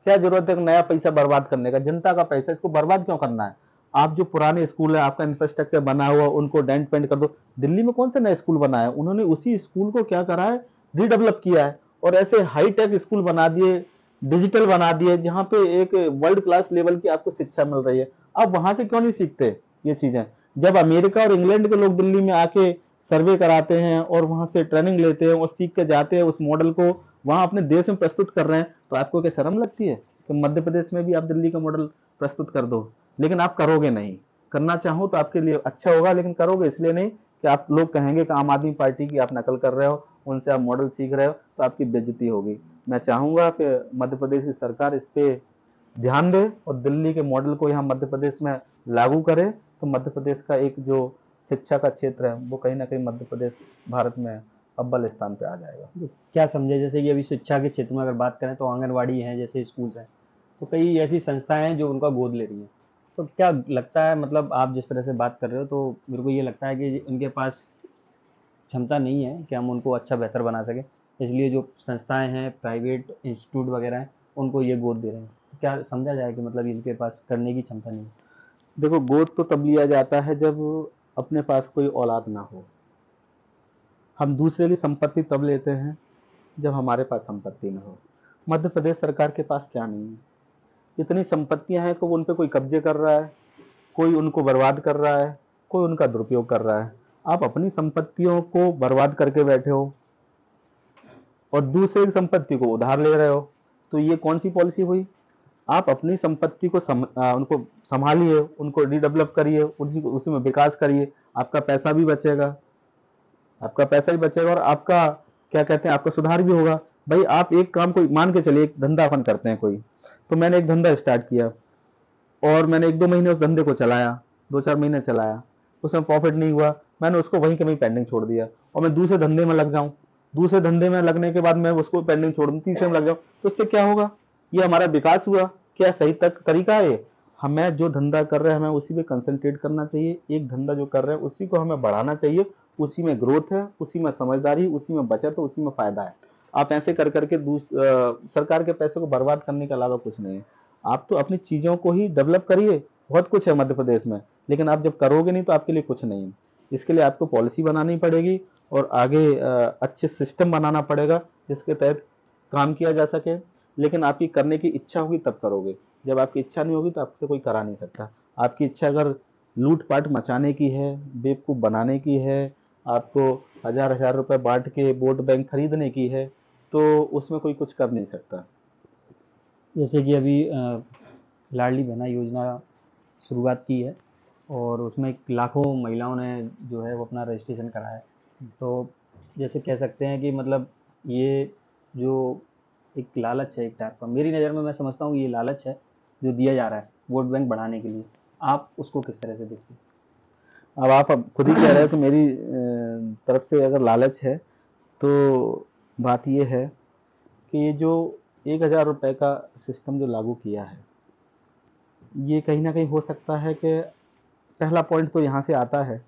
क्या जरूरत है नया पैसा बर्बाद करने का, जनता का पैसा, इसको बर्बाद क्यों करना है। आप जो पुराने स्कूल है आपका इंफ्रास्ट्रक्चर बना हुआ उनको डेंट पेंट कर दो। दिल्ली में कौन सा नया स्कूल बना है, उन्होंने उसी स्कूल को क्या करा है, रीडेवलप किया है और ऐसे हाईटेक स्कूल बना दिए, डिजिटल बना दिए, जहाँ पे एक वर्ल्ड क्लास लेवल की आपको शिक्षा मिल रही है। आप वहां से क्यों नहीं सीखते ये चीजें। जब अमेरिका और इंग्लैंड के लोग दिल्ली में आके सर्वे कराते हैं और वहां से ट्रेनिंग लेते हैं और सीख के जाते हैं, उस मॉडल को वहां अपने देश में प्रस्तुत कर रहे हैं, तो आपको क्या शर्म लगती है कि मध्य प्रदेश में भी आप दिल्ली का मॉडल प्रस्तुत कर दो। लेकिन आप करोगे नहीं, करना चाहो तो आपके लिए अच्छा होगा, लेकिन करोगे इसलिए नहीं कि आप लोग कहेंगे कि आम आदमी पार्टी की आप नकल कर रहे हो, उनसे आप मॉडल सीख रहे हो, तो आपकी बेइज्जती होगी। मैं चाहूंगा कि मध्य प्रदेश की सरकार इस पे ध्यान दे और दिल्ली के मॉडल को यहाँ मध्य प्रदेश में लागू करे, तो मध्य प्रदेश का एक जो शिक्षा का क्षेत्र है वो कहीं ना कहीं मध्य प्रदेश भारत में अव्वल स्थान पे आ जाएगा। तो क्या समझे, जैसे कि अभी शिक्षा के क्षेत्र में अगर बात करें तो आंगनवाड़ी है, जैसे स्कूल्स हैं, तो कई ऐसी संस्थाएं हैं जो उनका गोद ले रही हैं। तो क्या लगता है, मतलब आप जिस तरह से बात कर रहे हो तो मेरे को ये लगता है कि उनके पास क्षमता नहीं है कि हम उनको अच्छा बेहतर बना सकें, इसलिए जो संस्थाएं हैं, प्राइवेट इंस्टीट्यूट वगैरह हैं, उनको ये गोद दे रहे हैं। तो क्या समझा जाए कि मतलब इनके पास करने की क्षमता नहीं है। देखो, गोद तो तब लिया जाता है जब अपने पास कोई औलाद ना हो। हम दूसरे की संपत्ति तब लेते हैं जब हमारे पास संपत्ति ना हो। मध्य प्रदेश सरकार के पास क्या नहीं है, इतनी संपत्तियां हैं कि वो उन पे कोई कब्जे कर रहा है, कोई उनको बर्बाद कर रहा है, कोई उनका दुरुपयोग कर रहा है। आप अपनी संपत्तियों को बर्बाद करके बैठे हो और दूसरे की संपत्ति को उधार ले रहे हो, तो ये कौन सी पॉलिसी हुई। आप अपनी संपत्ति को उनको संभालिए, उनको रिडेवलप करिए, उसी में विकास करिए, आपका पैसा भी बचेगा, आपका पैसा भी बचेगा और आपका क्या कहते हैं, आपका सुधार भी होगा। भाई आप एक काम कोई मान के चलिए, एक धंधा अपन करते हैं कोई, तो मैंने एक धंधा स्टार्ट किया और मैंने 1-2 महीने उस धंधे को चलाया, 2-4 महीने चलाया, उसमें प्रॉफिट नहीं हुआ, मैंने उसको वहीं के वहीं पेंडिंग छोड़ दिया और मैं दूसरे धंधे में लग जाऊं। दूसरे धंधे में लगने के बाद मैं उसको पेंडिंग छोड़ दूं, तीसरे में लग जाऊं, तो इससे क्या होगा, ये हमारा विकास हुआ क्या, सही तरीका है ये। हमें जो धंधा कर रहे हैं हमें उसी पे कंसंट्रेट करना चाहिए, एक धंधा जो कर रहे हैं उसी को हमें बढ़ाना चाहिए, उसी में ग्रोथ है, उसी में समझदारी, उसी में बचत है, उसी में फायदा है। आप ऐसे कर करके सरकार के पैसे को बर्बाद करने के अलावा कुछ नहीं है। आप तो अपनी चीजों को ही डेवलप करिए, बहुत कुछ है मध्य प्रदेश में, लेकिन आप जब करोगे नहीं तो आपके लिए कुछ नहीं है। इसके लिए आपको पॉलिसी बनानी पड़ेगी और आगे अच्छे सिस्टम बनाना पड़ेगा जिसके तहत काम किया जा सके। लेकिन आपकी करने की इच्छा होगी तब करोगे, जब आपकी इच्छा नहीं होगी तो आपसे कोई करा नहीं सकता। आपकी इच्छा अगर लूटपाट मचाने की है, बेवकूफ़ बनाने की है, आपको हजार रुपए बांट के वोट बैंक खरीदने की है, तो उसमें कोई कुछ कर नहीं सकता। जैसे कि अभी लाडली बहना योजना शुरुआत की है और उसमें लाखों महिलाओं ने जो है वो अपना रजिस्ट्रेशन कराया है। तो जैसे कह सकते हैं कि मतलब ये जो एक लालच है एक टाइप का, मेरी नज़र में मैं समझता हूँ ये लालच है जो दिया जा रहा है वोट बैंक बढ़ाने के लिए। आप उसको किस तरह से देखते हैं? अब आप खुद ही कह रहे हो कि मेरी तरफ से अगर लालच है, तो बात ये है कि ये जो 1000 रुपये का सिस्टम जो लागू किया है, ये कहीं ना कहीं हो सकता है कि पहला पॉइंट तो यहाँ से आता है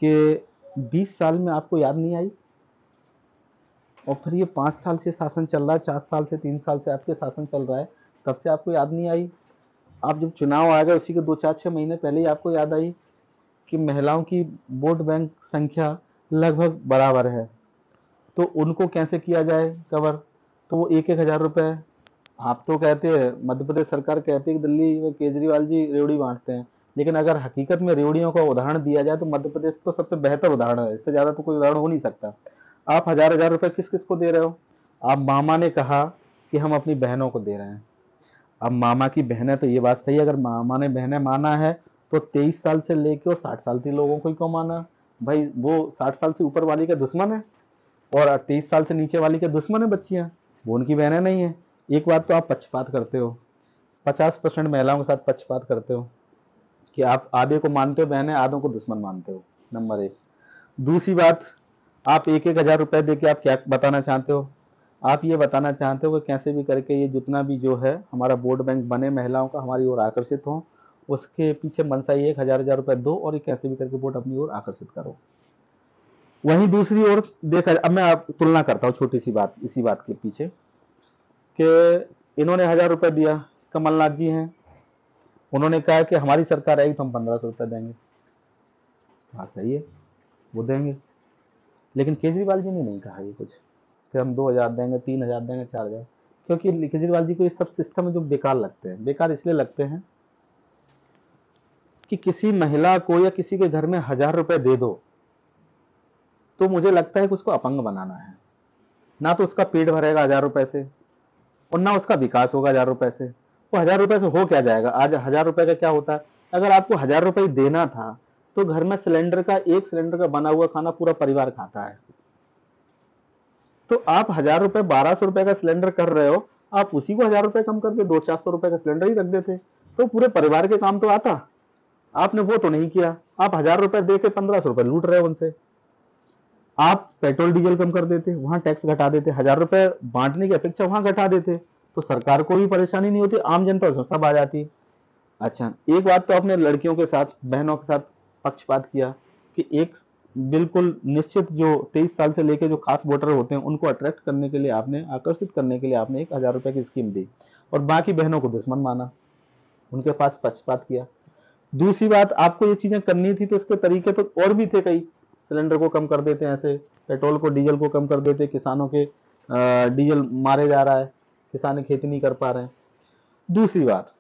कि 20 साल में आपको याद नहीं आई और फिर ये 5 साल से शासन चल रहा है, 4 साल से 3 साल से आपके शासन चल रहा है, तब से आपको याद नहीं आई। आप जब चुनाव आ गए उसी के 2-4-6 महीने पहले ही आपको याद आई कि महिलाओं की वोट बैंक संख्या लगभग बराबर है, तो उनको कैसे किया जाए कवर। तो वो 1-1 हज़ार रुपये, आप तो कहते हैं, मध्य प्रदेश सरकार कहती है कि दिल्ली में केजरीवाल जी रेवड़ी बांटते हैं, लेकिन अगर हकीकत में रेवड़ियों का उदाहरण दिया जाए तो मध्य प्रदेश तो सबसे बेहतर उदाहरण है, इससे ज़्यादा तो कोई उदाहरण हो नहीं सकता। आप हजार रुपये किस किस को दे रहे हो। आप मामा ने कहा कि हम अपनी बहनों को दे रहे हैं। अब मामा की बहन है तो ये बात सही है, अगर मामा ने बहनें माना है तो 23 साल से लेके और 60 साल के लोगों को ही क्यों माना। भाई वो 60 साल से ऊपर वाली का दुश्मन है, और 23 साल से नीचे वाली के दुश्मन है बच्चियां, वो उनकी बहनें नहीं है। एक बात तो आप पक्षपात करते हो, 50% महिलाओं के साथ पक्षपात करते हो कि आप आधे को मानते हो बहनें, आधों को दुश्मन मानते हो, नंबर एक। दूसरी बात, आप 1-1 हजार रुपए दे के आप क्या बताना चाहते हो? आप ये बताना चाहते हो कि कैसे भी करके ये जितना भी जो है हमारा वोट बैंक बने महिलाओं का हमारी ओर आकर्षित हो, उसके पीछे मनसा ये 1,000 रुपए दो और ये कैसे भी करके वोट अपनी ओर आकर्षित करो। वहीं दूसरी ओर देखा, अब मैं आप तुलना करता हूँ छोटी सी बात इसी बात के पीछे कि इन्होंने 1,000 रुपए दिया, कमलनाथ जी हैं, उन्होंने कहा कि हमारी सरकार आएगी तो हम 1,500 रुपए देंगे। हाँ सही है, वो देंगे, लेकिन केजरीवाल जी ने नहीं कहा ये कुछ कि हम 2,000 देंगे, 3,000 देंगे, 4,000, क्योंकि केजरीवाल जी को ये सब सिस्टम है जो बेकार लगते हैं। बेकार इसलिए लगते हैं कि किसी महिला को या किसी के घर में 1,000 रुपए दे दो तो मुझे लगता है कि उसको अपंग बनाना है। ना तो उसका पेट भरेगा 1,000 रुपए से और ना उसका विकास होगा 1,000 रुपए से। वो 1,000 रुपए से हो क्या जाएगा? आज 1,000 रुपए का क्या होता है? अगर आपको 1,000 रुपए देना था तो घर में सिलेंडर का, एक सिलेंडर का बना हुआ खाना पूरा परिवार खाता है। तो आप 1,000 रुपए 1,200 रुपए का सिलेंडर कर रहे हो, आप उसी को 1,000 रुपए कम करके 200-400 रुपए का सिलेंडर ही रख देते तो पूरे परिवार के काम तो आता। आपने वो तो नहीं किया, आप 1,000 रुपए दे के 1,500 रुपए लूट रहे हो उनसे। आप पेट्रोल डीजल कम कर देते, वहां टैक्स घटा देते, 1,000 रुपए बांटने की अपेक्षा वहां घटा देते तो सरकार को भी परेशानी नहीं होती, आम जनता उसमें सब आ जाती। अच्छा, एक बात तो आपने लड़कियों के साथ, बहनों के साथ पक्षपात किया कि एक बिल्कुल निश्चित जो 23 साल से लेके जो खास वोटर होते हैं उनको अट्रैक्ट करने के लिए आपने, आकर्षित करने के लिए आपने 1,000 रुपए की स्कीम दी और बाकी बहनों को दुश्मन माना, उनके पास पक्षपात किया। दूसरी बात, आपको ये चीजें करनी थी तो इसके तरीके तो और भी थे कई। सिलेंडर को कम कर देते, ऐसे पेट्रोल को, डीजल को कम कर देते, किसानों के डीजल मारे जा रहा है, किसान खेती नहीं कर पा रहे हैं। दूसरी बात,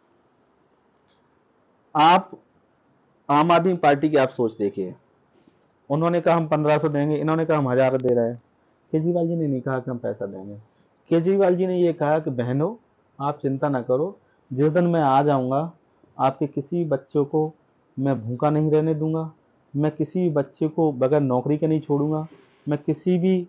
आप आम आदमी पार्टी की आप सोच देखिए, उन्होंने कहा हम 1,500 देंगे, इन्होंने कहा हम 1,000 दे रहे हैं। केजरीवाल जी ने नहीं कहा कि हम पैसा देंगे। केजरीवाल जी ने ये कहा कि बहनों आप चिंता ना करो, जिस दिन मैं आ जाऊंगा आपके किसी बच्चों को मैं भूखा नहीं रहने दूंगा, मैं किसी बच्चे को बगैर नौकरी के नहीं छोड़ूंगा, मैं किसी भी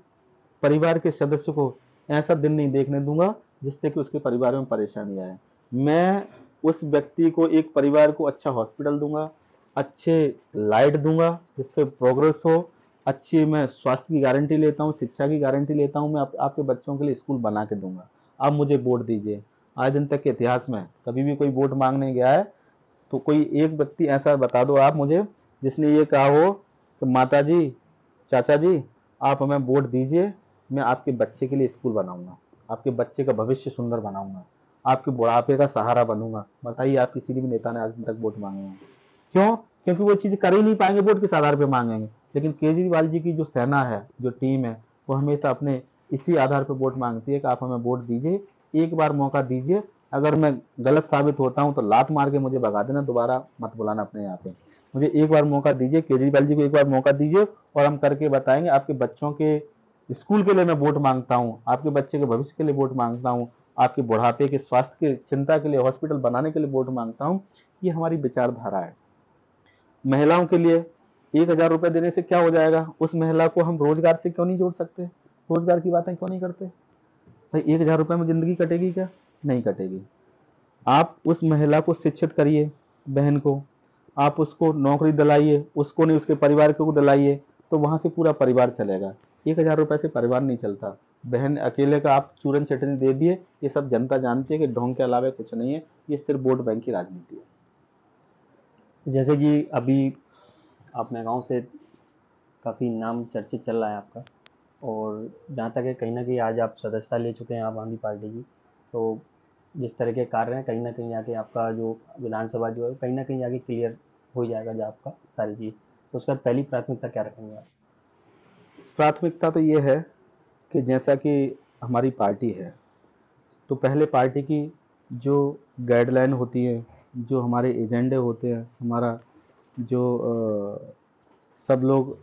परिवार के सदस्य को ऐसा दिन नहीं देखने दूंगा जिससे कि उसके परिवार में परेशानी आए। मैं उस व्यक्ति को, एक परिवार को अच्छा हॉस्पिटल दूंगा, अच्छे लाइट दूंगा जिससे प्रोग्रेस हो, अच्छी मैं स्वास्थ्य की गारंटी लेता हूँ, शिक्षा की गारंटी लेता हूँ, मैं आपके बच्चों के लिए स्कूल बना के दूंगा। आप मुझे वोट दीजिए। आज दिन तक के इतिहास में कभी भी कोई वोट मांगने गया है तो कोई एक व्यक्ति ऐसा बता दो आप मुझे जिसने ये कहा हो कि माता जी, चाचा जी, आप हमें वोट दीजिए, मैं आपके बच्चे के लिए स्कूल बनाऊंगा, आपके बच्चे का भविष्य सुंदर बनाऊंगा, आपके बुढ़ापे का सहारा बनूंगा। बताइए, आप किसी भी नेता ने आज तक वोट मांगे हैं? क्यों? क्योंकि वो चीज कर ही नहीं पाएंगे, वोट किस आधार पर मांगेंगे। लेकिन केजरीवाल जी की जो सेना है, जो टीम है, वो हमेशा अपने इसी आधार पर वोट मांगती है कि आप हमें वोट दीजिए, एक बार मौका दीजिए, अगर मैं गलत साबित होता हूं तो लात मार के मुझे भगा देना, दोबारा मत बुलाना अपने यहाँ पे। मुझे एक बार मौका दीजिए, केजरीवाल जी को एक बार मौका दीजिए और हम करके बताएंगे। आपके बच्चों के स्कूल के लिए मैं वोट मांगता हूँ, आपके बच्चे के भविष्य के लिए वोट मांगता हूँ, आपके बुढ़ापे के स्वास्थ्य की चिंता के लिए हॉस्पिटल बनाने के लिए वोट मांगता हूँ। ये हमारी विचारधारा है। महिलाओं के लिए 1,000 रुपए देने से क्या हो जाएगा? उस महिला को हम रोजगार से क्यों नहीं जोड़ सकते? रोजगार की बातें क्यों नहीं करते? भाई 1,000 रुपए में जिंदगी कटेगी क्या? नहीं कटेगी। आप उस महिला को शिक्षित करिए, बहन को, आप उसको नौकरी दिलाइए, उसको नहीं उसके परिवार को दिलाइए, तो वहां से पूरा परिवार चलेगा। 1,000 रुपए से परिवार नहीं चलता। बहन अकेले का आप चूरन चटनी दे दिए, ये सब जनता जानती है कि ढोंग के अलावा कुछ नहीं है, ये सिर्फ वोट बैंक की राजनीति है। जैसे कि अभी अपने गांव से काफ़ी नाम चर्चित चल रहा है आपका, और जहाँ तक है कहीं ना कहीं आज आप सदस्यता ले चुके हैं आम आदमी पार्टी की, तो जिस तरह के कार्य हैं कहीं ना कहीं आके आपका जो विधानसभा जो है कहीं ना कहीं आगे क्लियर हो जाएगा जो आपका सारी चीज़, तो उसका पहली प्राथमिकता क्या रखेंगे आप? प्राथमिकता तो ये है कि जैसा कि हमारी पार्टी है, तो पहले पार्टी की जो गाइडलाइन होती है, जो हमारे एजेंडे होते हैं, हमारा जो सब लोग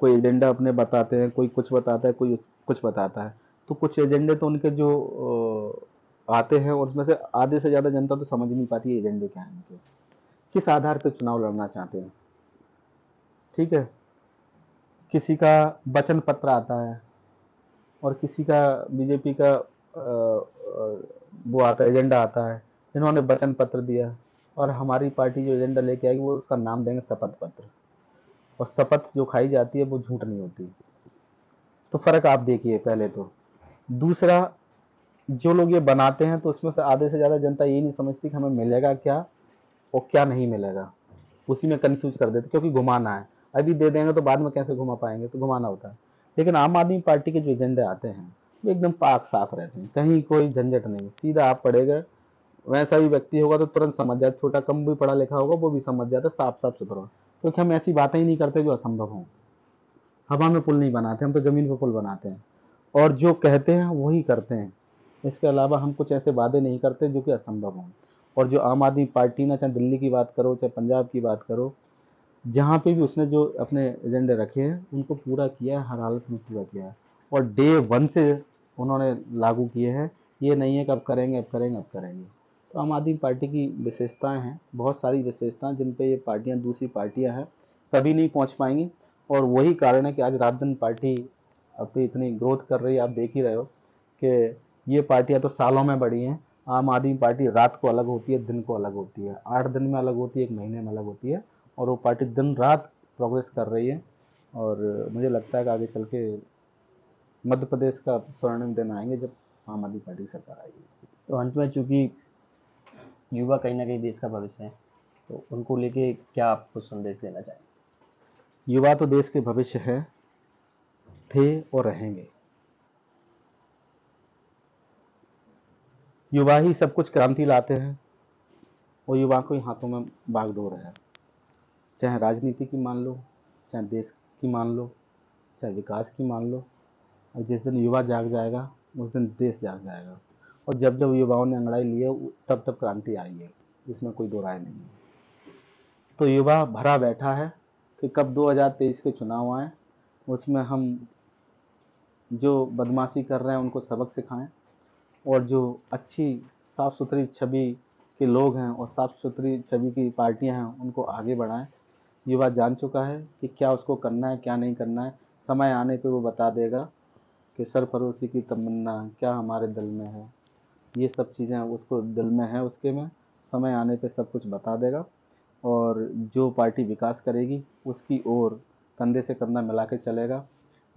कोई एजेंडा अपने बताते हैं, कोई कुछ बताता है, कोई कुछ बताता है, तो कुछ एजेंडे तो उनके जो आते हैं और उसमें से आधे से ज़्यादा जनता तो समझ नहीं पाती है एजेंडे क्या है उनके, किस आधार पर चुनाव लड़ना चाहते हैं। ठीक है, किसी का वचन पत्र आता है और किसी का बीजेपी का वो आता है, एजेंडा आता है। इन्होंने वचन पत्र दिया और हमारी पार्टी जो एजेंडा लेके आएगी वो उसका नाम देंगे शपथ पत्र, और शपथ जो खाई जाती है वो झूठ नहीं होती। तो फर्क आप देखिए पहले तो। दूसरा, जो लोग ये बनाते हैं तो उसमें से आधे से ज्यादा जनता ये नहीं समझती कि हमें मिलेगा क्या और क्या नहीं मिलेगा, उसी में कंफ्यूज कर देते, क्योंकि घुमाना है। अभी दे देंगे तो बाद में कैसे घुमा पाएंगे, तो घुमाना होता है। लेकिन आम आदमी पार्टी के जो एजेंडे आते हैं वो एकदम पाक साफ रहते हैं, कहीं कोई झंझट नहीं, सीधा आप पढ़ेगा। वैसा भी व्यक्ति होगा तो तुरंत समझ जाए, छोटा कम भी पढ़ा लिखा होगा वो भी समझ जाता है, साफ साफ सुथरा। क्योंकि हम ऐसी बातें ही नहीं करते जो असंभव हों। हवा में पुल नहीं बनाते, हम तो जमीन पर पुल बनाते हैं, और जो कहते हैं वही करते हैं। इसके अलावा हम कुछ ऐसे वादे नहीं करते जो कि असंभव हों। और जो आम आदमी पार्टी ना, चाहे दिल्ली की बात करो चाहे पंजाब की बात करो, जहाँ पे भी उसने जो अपने एजेंडे रखे हैं उनको पूरा किया है, हर हालत में पूरा किया है, और डे वन से उन्होंने लागू किए हैं। ये नहीं है कि अब करेंगे अब करेंगे अब करेंगे। तो आम आदमी पार्टी की विशेषताएं हैं, बहुत सारी विशेषताएं, जिन पे ये पार्टियां दूसरी पार्टियां हैं कभी नहीं पहुंच पाएंगी। और वही कारण है कि आज रात दिन पार्टी अपनी इतनी ग्रोथ कर रही है। आप देख ही रहे हो कि ये पार्टियां तो सालों में बढ़ी हैं। आम आदमी पार्टी रात को अलग होती है, दिन को अलग होती है, 8 दिन में अलग होती है, 1 महीने में अलग होती है, और वो पार्टी दिन रात प्रोग्रेस कर रही है। और मुझे लगता है कि आगे चल के मध्य प्रदेश का स्वर्णिम दिन आएंगे जब आम आदमी पार्टी की सरकार आएगी। तो अंत में, चूंकि युवा कहीं ना कहीं देश का भविष्य है, तो उनको लेके क्या आप कुछ संदेश देना चाहेंगे? युवा तो देश के भविष्य है, थे और रहेंगे। युवा ही सब कुछ क्रांति लाते हैं, और युवा को ही हाथों में बागडोर है। चाहे राजनीति की मान लो, चाहे देश की मान लो, चाहे विकास की मान लो। और जिस दिन युवा जाग जाएगा उस दिन देश जाग जाएगा। और जब जब युवाओं ने अंगड़ाई ली है तब तब क्रांति आई है, इसमें कोई दो राय नहीं है। तो युवा भरा बैठा है कि कब 2023 के चुनाव आए, उसमें हम जो बदमाशी कर रहे हैं उनको सबक सिखाएं, और जो अच्छी साफ़ सुथरी छवि के लोग हैं और साफ़ सुथरी छवि की पार्टियां हैं उनको आगे बढ़ाएं। युवा जान चुका है कि क्या उसको करना है क्या नहीं करना है। समय आने पे वो बता देगा कि सरफरोशी की तमन्ना क्या हमारे दिल में है। ये सब चीज़ें उसको दिल में है उसके में, समय आने पे सब कुछ बता देगा। और जो पार्टी विकास करेगी उसकी ओर कंधे से कंधा मिला के चलेगा।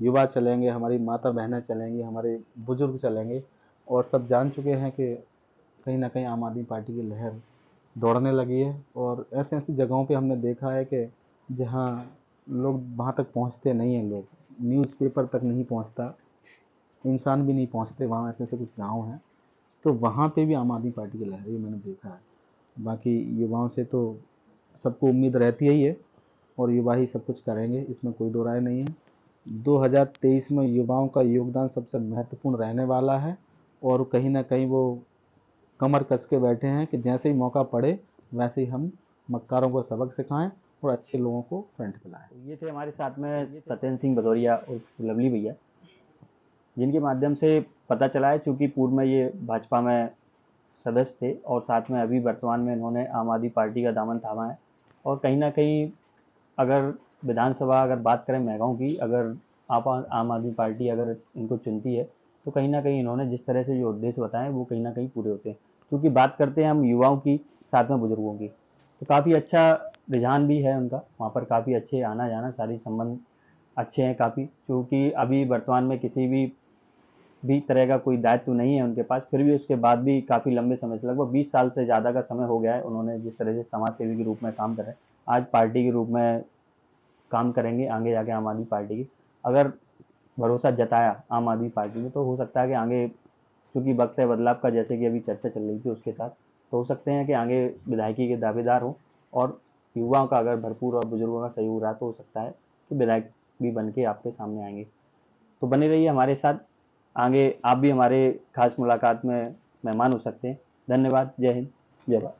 युवा चलेंगे, हमारी माता बहनें चलेंगी, हमारे बुजुर्ग चलेंगे, और सब जान चुके हैं कि कहीं ना कहीं आम आदमी पार्टी की लहर दौड़ने लगी है। और ऐसी ऐसी जगहों पे हमने देखा है कि जहाँ लोग वहाँ तक पहुँचते नहीं हैं, लोग न्यूज़पेपर तक नहीं पहुँचता, इंसान भी नहीं पहुँचते, वहाँ ऐसे ऐसे कुछ गाँव हैं, तो वहाँ पे भी आम आदमी पार्टी की लहर ही मैंने देखा है। बाकी युवाओं से तो सबको उम्मीद रहती ही है, और युवा ही सब कुछ करेंगे, इसमें कोई दो राय नहीं है। 2023 में युवाओं का योगदान सबसे महत्वपूर्ण रहने वाला है, और कहीं ना कहीं वो कमर कस के बैठे हैं कि जैसे ही मौका पड़े वैसे ही हम मक्कारों को सबक सिखाएं और अच्छे लोगों को फ्रंट पे लाएं। ये थे हमारे साथ में सत्येंद्र सिंह भदौरिया और लवली भैया, जिनके माध्यम से पता चला है, चूँकि पूर्व में ये भाजपा में सदस्य थे और साथ में अभी वर्तमान में इन्होंने आम आदमी पार्टी का दामन थामा है। और कहीं ना कहीं अगर विधानसभा अगर बात करें महगाओं की, अगर आप आम आदमी पार्टी अगर इनको चुनती है तो कहीं ना कहीं इन्होंने जिस तरह से जो उद्देश्य बताएं वो कहीं ना कहीं पूरे होते हैं। क्योंकि बात करते हैं हम युवाओं की, साथ में बुजुर्गों की, तो काफ़ी अच्छा रुझान भी है उनका वहाँ पर, काफ़ी अच्छे आना जाना, सारी संबंध अच्छे हैं काफ़ी। क्योंकि अभी वर्तमान में किसी भी तरह का कोई दायित्व नहीं है उनके पास, फिर भी उसके बाद भी काफ़ी लंबे समय से, लगभग 20 साल से ज़्यादा का समय हो गया है उन्होंने जिस तरह से समाज सेवी के रूप में काम कर रहे हैं, आज पार्टी के रूप में काम करेंगे आगे जाके आम आदमी पार्टी की। अगर भरोसा जताया आम आदमी पार्टी में तो हो सकता है कि आगे, चूँकि वक्त है बदलाव का, जैसे कि अभी चर्चा चल रही थी उसके साथ, तो हो सकते हैं कि आगे विधायकी के दावेदार हों, और युवाओं का अगर भरपूर और बुजुर्गों का सहयोग रहा तो हो सकता है कि विधायक भी बन के आपके सामने आएंगे। तो बने रहिए हमारे साथ, आगे आप भी हमारे खास मुलाकात में मेहमान हो सकते हैं। धन्यवाद। जय हिंद, जय भारत।